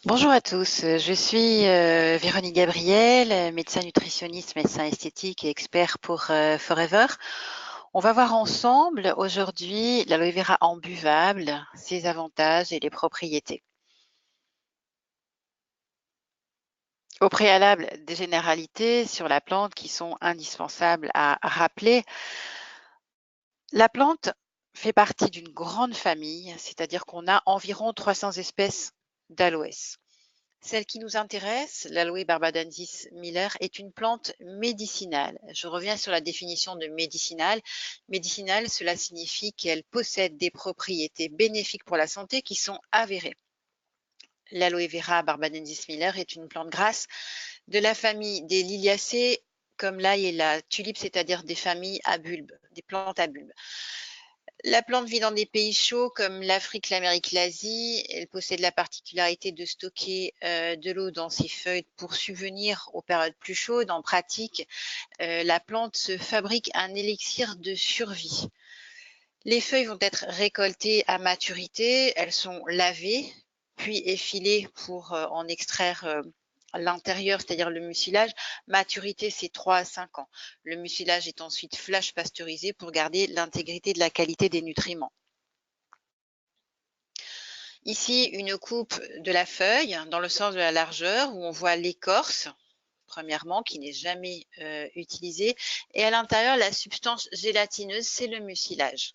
Bonjour à tous, je suis Véronique Gabriel, médecin nutritionniste, médecin esthétique et expert pour Forever. On va voir ensemble aujourd'hui l'aloe vera imbuvable, ses avantages et les propriétés. Au préalable, des généralités sur la plante qui sont indispensables à rappeler. La plante fait partie d'une grande famille, c'est-à-dire qu'on a environ 300 espèces d'aloès. Celle qui nous intéresse, l'Aloe barbadensis miller, est une plante médicinale. Je reviens sur la définition de médicinale. Médicinale, cela signifie qu'elle possède des propriétés bénéfiques pour la santé qui sont avérées. L'Aloe vera barbadensis miller est une plante grasse de la famille des Liliacées, comme l'ail et la tulipe, c'est-à-dire des familles à bulbes, des plantes à bulbes. La plante vit dans des pays chauds comme l'Afrique, l'Amérique, l'Asie. Elle possède la particularité de stocker de l'eau dans ses feuilles pour subvenir aux périodes plus chaudes. En pratique, la plante se fabrique un élixir de survie. Les feuilles vont être récoltées à maturité. Elles sont lavées, puis effilées pour en extraire l'intérieur, c'est-à-dire le mucilage. Maturité, c'est 3 à 5 ans. Le mucilage est ensuite flash pasteurisé pour garder l'intégrité de la qualité des nutriments. Ici, une coupe de la feuille dans le sens de la largeur où on voit l'écorce, premièrement, qui n'est jamais utilisée, et à l'intérieur, la substance gélatineuse, c'est le mucilage.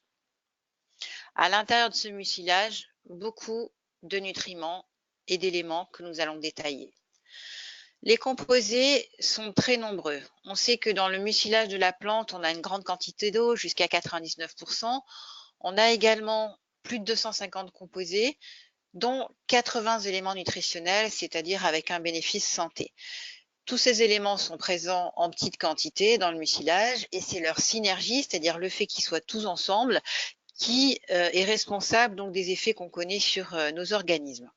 À l'intérieur de ce mucilage, beaucoup de nutriments et d'éléments que nous allons détailler. Les composés sont très nombreux. On sait que dans le mucilage de la plante, on a une grande quantité d'eau, jusqu'à 99%. On a également plus de 250 composés, dont 80 éléments nutritionnels, c'est-à-dire avec un bénéfice santé. Tous ces éléments sont présents en petite quantité dans le mucilage et c'est leur synergie, c'est-à-dire le fait qu'ils soient tous ensemble, qui est responsable donc des effets qu'on connaît sur nos organismes.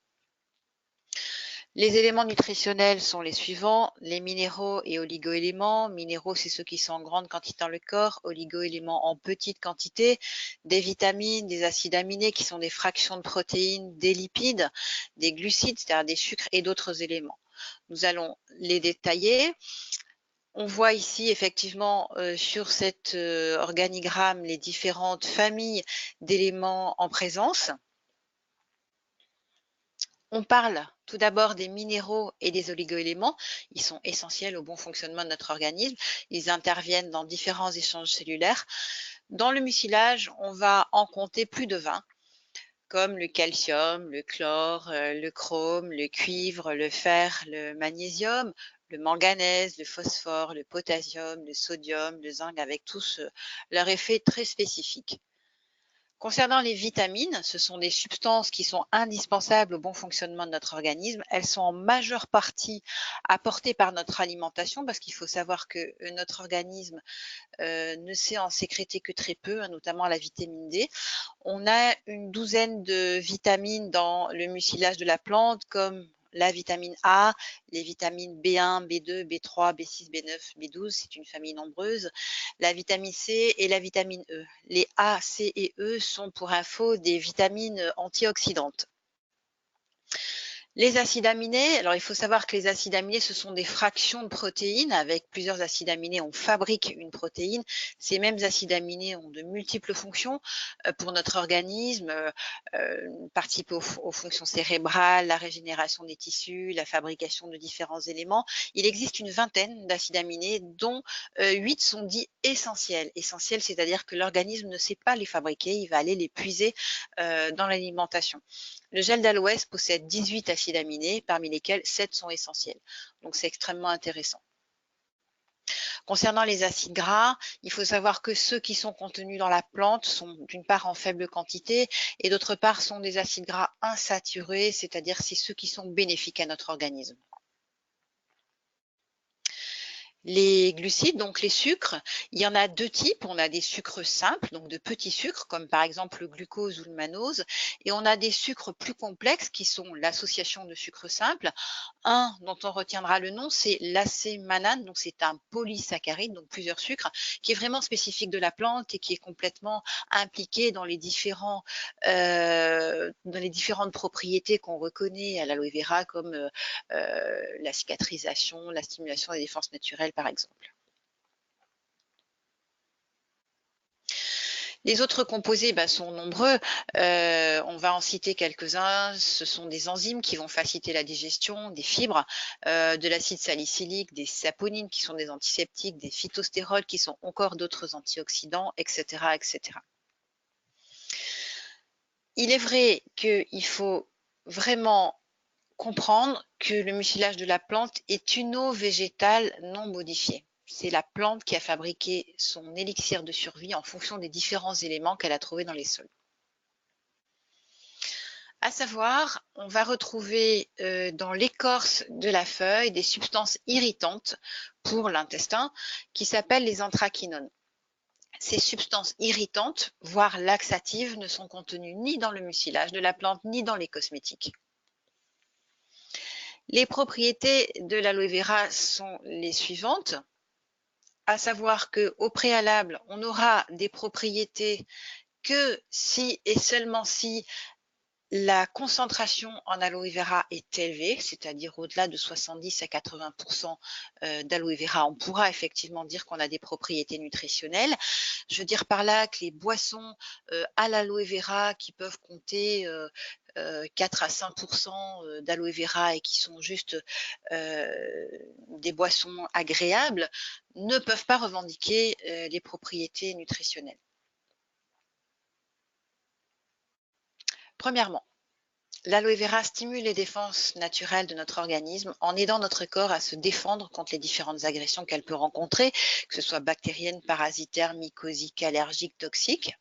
Les éléments nutritionnels sont les suivants, les minéraux et oligo-éléments. Minéraux, c'est ceux qui sont en grande quantité dans le corps, oligo-éléments en petite quantité, des vitamines, des acides aminés qui sont des fractions de protéines, des lipides, des glucides, c'est-à-dire des sucres et d'autres éléments. Nous allons les détailler. On voit ici effectivement sur cet organigramme les différentes familles d'éléments en présence. On parle tout d'abord des minéraux et des oligo-éléments. Ils sont essentiels au bon fonctionnement de notre organisme. Ils interviennent dans différents échanges cellulaires. Dans le mucilage, on va en compter plus de 20, comme le calcium, le chlore, le chrome, le cuivre, le fer, le magnésium, le manganèse, le phosphore, le potassium, le sodium, le zinc, avec tous leurs effets très spécifiques. Concernant les vitamines, ce sont des substances qui sont indispensables au bon fonctionnement de notre organisme. Elles sont en majeure partie apportées par notre alimentation parce qu'il faut savoir que notre organisme ne sait en sécréter que très peu, notamment la vitamine D. On a une douzaine de vitamines dans le mucilage de la plante comme la vitamine A, les vitamines B1, B2, B3, B6, B9, B12, c'est une famille nombreuse, la vitamine C et la vitamine E. Les A, C et E sont pour info des vitamines antioxydantes. Les acides aminés, alors il faut savoir que les acides aminés, ce sont des fractions de protéines. Avec plusieurs acides aminés, on fabrique une protéine. Ces mêmes acides aminés ont de multiples fonctions pour notre organisme, participent aux fonctions cérébrales, la régénération des tissus, la fabrication de différents éléments. Il existe une vingtaine d'acides aminés, dont 8 sont dits essentiels. Essentiels, c'est-à-dire que l'organisme ne sait pas les fabriquer, il va aller les puiser dans l'alimentation. Le gel d'aloès possède 18 acides aminés, parmi lesquels 7 sont essentiels. Donc c'est extrêmement intéressant. Concernant les acides gras, il faut savoir que ceux qui sont contenus dans la plante sont d'une part en faible quantité et d'autre part sont des acides gras insaturés, c'est-à-dire c'est ceux qui sont bénéfiques à notre organisme. Les glucides, donc les sucres, il y en a 2 types. On a des sucres simples, donc de petits sucres, comme par exemple le glucose ou le mannose, et on a des sucres plus complexes qui sont l'association de sucres simples. Un dont on retiendra le nom, c'est l'acémanane, donc c'est un polysaccharide, donc plusieurs sucres, qui est vraiment spécifique de la plante et qui est complètement impliqué dans les différentes propriétés qu'on reconnaît à l'aloe vera, comme la cicatrisation, la stimulation des défenses naturelles, par exemple. Les autres composés sont nombreux. On va en citer quelques-uns. Ce sont des enzymes qui vont faciliter la digestion, des fibres, de l'acide salicylique, des saponines qui sont des antiseptiques, des phytostérols qui sont encore d'autres antioxydants, etc., etc. Il est vrai qu'il faut vraiment comprendre que le mucilage de la plante est une eau végétale non modifiée. C'est la plante qui a fabriqué son élixir de survie en fonction des différents éléments qu'elle a trouvés dans les sols. À savoir, on va retrouver dans l'écorce de la feuille des substances irritantes pour l'intestin qui s'appellent les anthraquinones. Ces substances irritantes, voire laxatives, ne sont contenues ni dans le mucilage de la plante ni dans les cosmétiques. Les propriétés de l'aloe vera sont les suivantes, à savoir qu'au préalable, on aura des propriétés que si et seulement si la concentration en aloe vera est élevée, c'est-à-dire au-delà de 70 à 80% d'aloe vera, on pourra effectivement dire qu'on a des propriétés nutritionnelles. Je veux dire par là que les boissons à l'aloe vera qui peuvent compter 4 à 5% d'aloe vera et qui sont juste des boissons agréables ne peuvent pas revendiquer les propriétés nutritionnelles. Premièrement, l'aloe vera stimule les défenses naturelles de notre organisme en aidant notre corps à se défendre contre les différentes agressions qu'elle peut rencontrer, que ce soit bactériennes, parasitaires, mycosiques, allergiques, toxiques.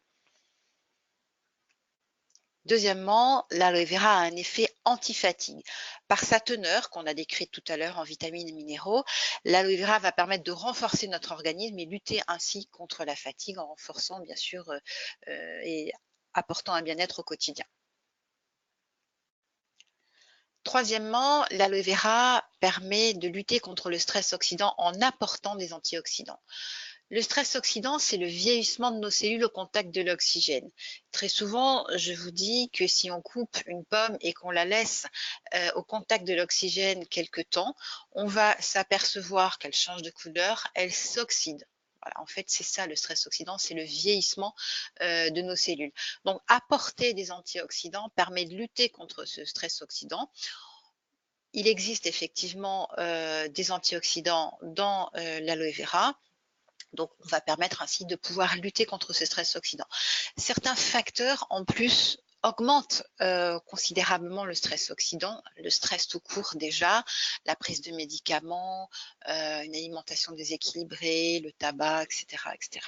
Deuxièmement, l'aloe vera a un effet antifatigue. Par sa teneur, qu'on a décrite tout à l'heure en vitamines et minéraux, l'aloe vera va permettre de renforcer notre organisme et lutter ainsi contre la fatigue en renforçant bien sûr et apportant un bien-être au quotidien. Troisièmement, l'aloe vera permet de lutter contre le stress oxydant en apportant des antioxydants. Le stress oxydant, c'est le vieillissement de nos cellules au contact de l'oxygène. Très souvent, je vous dis que si on coupe une pomme et qu'on la laisse au contact de l'oxygène quelque temps, on va s'apercevoir qu'elle change de couleur, elle s'oxyde. Voilà, en fait, c'est ça le stress oxydant, c'est le vieillissement de nos cellules. Donc, apporter des antioxydants permet de lutter contre ce stress oxydant. Il existe effectivement des antioxydants dans l'aloe vera. Donc, on va permettre ainsi de pouvoir lutter contre ce stress oxydant. Certains facteurs, en plus, augmentent considérablement le stress oxydant, le stress tout court déjà, la prise de médicaments, une alimentation déséquilibrée, le tabac, etc., etc.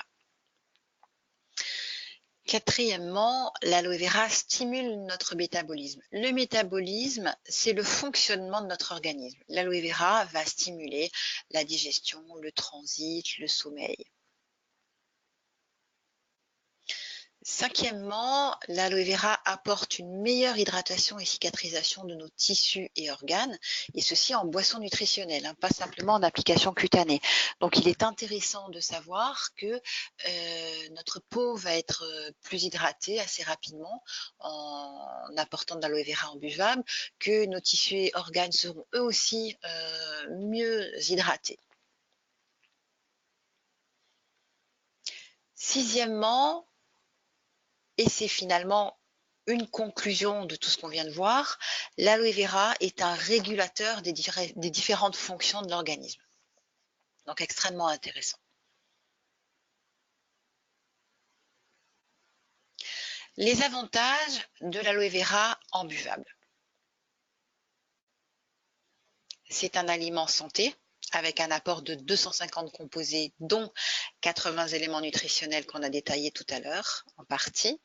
Quatrièmement, l'aloe vera stimule notre métabolisme. Le métabolisme, c'est le fonctionnement de notre organisme. L'aloe vera va stimuler la digestion, le transit, le sommeil. Cinquièmement, l'aloe vera apporte une meilleure hydratation et cicatrisation de nos tissus et organes, et ceci en boisson nutritionnelle, pas simplement en application cutanée. Donc il est intéressant de savoir que notre peau va être plus hydratée assez rapidement en apportant de l'aloe vera en buvable, que nos tissus et organes seront eux aussi mieux hydratés. Sixièmement, et c'est finalement une conclusion de tout ce qu'on vient de voir, l'aloe vera est un régulateur des différentes fonctions de l'organisme. Donc extrêmement intéressant. Les avantages de l'aloe vera en buvable. C'est un aliment santé avec un apport de 250 composés, dont 80 éléments nutritionnels qu'on a détaillés tout à l'heure en partie.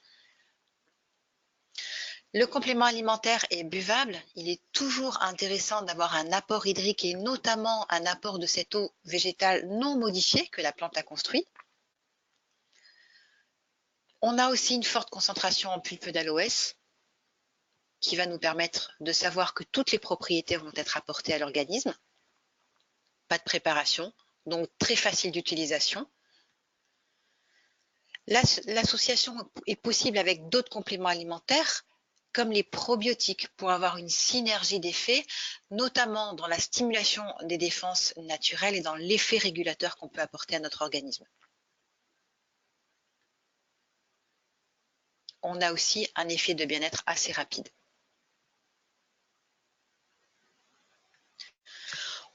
Le complément alimentaire est buvable. Il est toujours intéressant d'avoir un apport hydrique et notamment un apport de cette eau végétale non modifiée que la plante a construite. On a aussi une forte concentration en pulpe d'aloès qui va nous permettre de savoir que toutes les propriétés vont être apportées à l'organisme. Pas de préparation, donc très facile d'utilisation. L'association est possible avec d'autres compléments alimentaires comme les probiotiques pour avoir une synergie d'effets, notamment dans la stimulation des défenses naturelles et dans l'effet régulateur qu'on peut apporter à notre organisme. On a aussi un effet de bien-être assez rapide.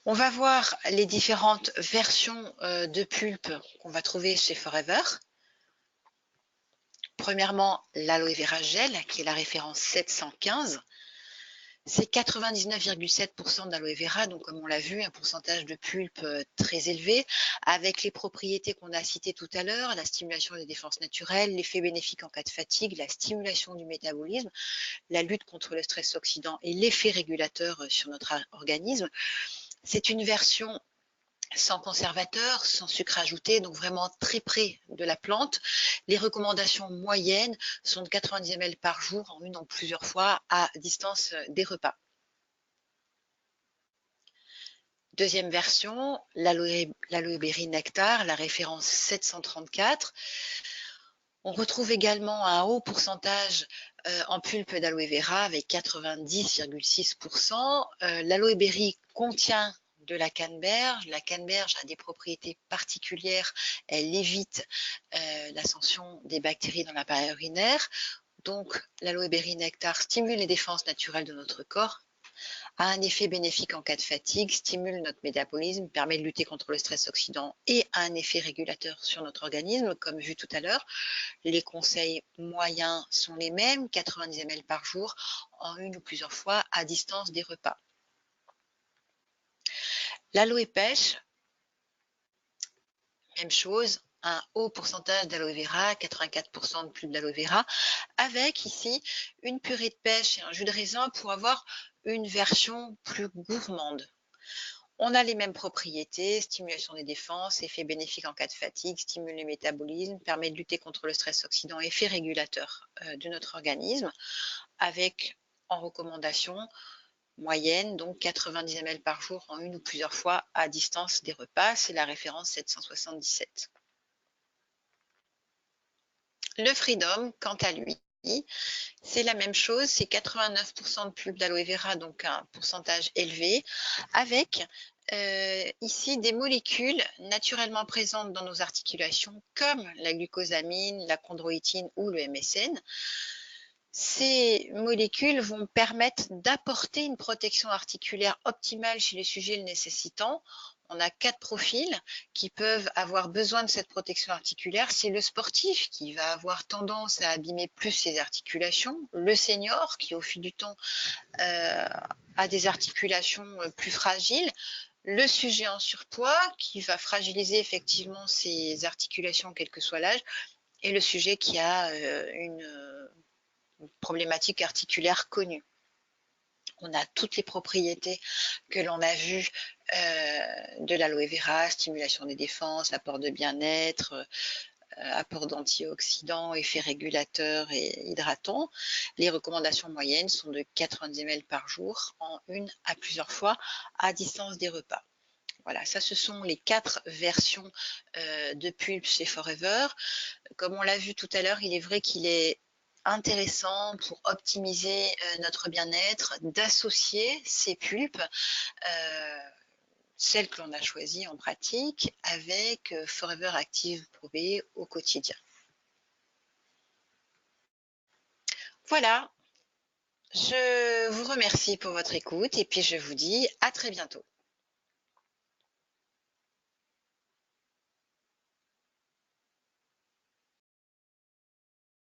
On va voir les différentes versions de pulpe qu'on va trouver chez Forever. Premièrement, l'aloe vera gel, qui est la référence 715. C'est 99,7% d'aloe vera, donc comme on l'a vu, un pourcentage de pulpe très élevé, avec les propriétés qu'on a citées tout à l'heure, la stimulation des défenses naturelles, l'effet bénéfique en cas de fatigue, la stimulation du métabolisme, la lutte contre le stress oxydant et l'effet régulateur sur notre organisme. C'est une version sans conservateur, sans sucre ajouté, donc vraiment très près de la plante. Les recommandations moyennes sont de 90 ml par jour, en une ou plusieurs fois, à distance des repas. Deuxième version, l'aloe berry nectar, la référence 734. On retrouve également un haut pourcentage en pulpe d'aloe vera avec 90,6%. L'aloe berry contient de la canneberge. La canneberge a des propriétés particulières. Elle évite l'ascension des bactéries dans l'appareil urinaire. Donc, l'aloe berry nectar stimule les défenses naturelles de notre corps, a un effet bénéfique en cas de fatigue, stimule notre métabolisme, permet de lutter contre le stress oxydant et a un effet régulateur sur notre organisme, comme vu tout à l'heure. Les conseils moyens sont les mêmes, 90 ml par jour, en une ou plusieurs fois à distance des repas. L'aloe pêche, même chose, un haut pourcentage d'aloe vera, 84% de plus d'aloe vera, avec ici une purée de pêche et un jus de raisin pour avoir une version plus gourmande. On a les mêmes propriétés, stimulation des défenses, effet bénéfique en cas de fatigue, stimule le métabolisme, permet de lutter contre le stress oxydant, effet régulateur de notre organisme, avec en recommandation moyenne, donc 90 ml par jour en une ou plusieurs fois à distance des repas, c'est la référence 777. Le Freedom, quant à lui, c'est la même chose, c'est 89% de pulpe d'aloe vera, donc un pourcentage élevé, avec ici des molécules naturellement présentes dans nos articulations, comme la glucosamine, la chondroïtine ou le MSM. Ces molécules vont permettre d'apporter une protection articulaire optimale chez les sujets le nécessitant. On a 4 profils qui peuvent avoir besoin de cette protection articulaire. C'est le sportif qui va avoir tendance à abîmer plus ses articulations, le senior qui au fil du temps a des articulations plus fragiles, le sujet en surpoids qui va fragiliser effectivement ses articulations quel que soit l'âge, et le sujet qui a une problématique articulaire connue. On a toutes les propriétés que l'on a vues de l'aloe vera, stimulation des défenses, apport de bien-être, apport d'antioxydants, effet régulateur et hydratant. Les recommandations moyennes sont de 90 ml par jour en une à plusieurs fois à distance des repas. Voilà, ça ce sont les 4 versions de pulpe chez Forever. Comme on l'a vu tout à l'heure, il est vrai qu'il est intéressant pour optimiser notre bien-être d'associer ces pulpes, celles que l'on a choisies en pratique, avec Forever Active Pro B au quotidien. Voilà, je vous remercie pour votre écoute et puis je vous dis à très bientôt.